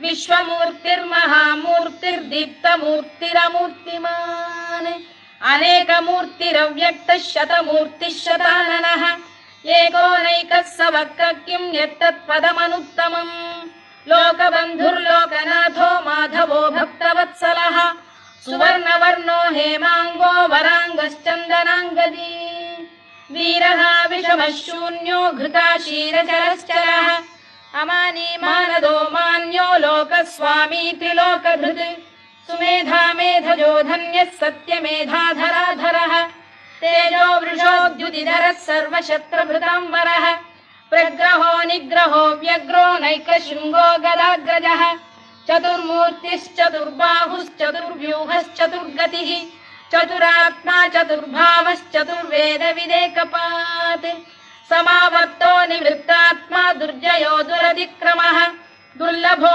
विश्वमूर्तिर्महामूर्तिर्दीप्तमूर्तिरमूर्तिमान् अनेकमूर्तिरव्यक्तः शतमूर्तिः शताननः एकोनैकः स वक्र किं यत्तत्पदमनुत्तमम् लोकबन्धुर्लोकनाथो माधवो भक्तवत्सलः सुवर्णवर्णो हेमाङ्गो वराङ्गश्चन्दनाङ्गदी वीरः विषमः शून्यो घृताशीरचरश्चरः अमानी मानदो मान्यो लोकस्वामी त्रिलोकधृत् सुमेधा मेधजो धन्यः सत्यमेधाधराधरः तेजो वृषोद्युतिधरः सर्वशस्त्रभृताम्बरः प्रग्रहो निग्रहो व्यग्रो नैकशृङ्गो गदाग्रजः चतुर्मूर्तिश्चतुर्बाहुश्चतुर्व्यूहश्चतुर्गतिः चतुरात्मा चतुर्भावश्चतुर्वेदविदेकपात् समावर्तो निवृत्तात्मा दुर्जयो दुरतिक्रमः दुर्लभो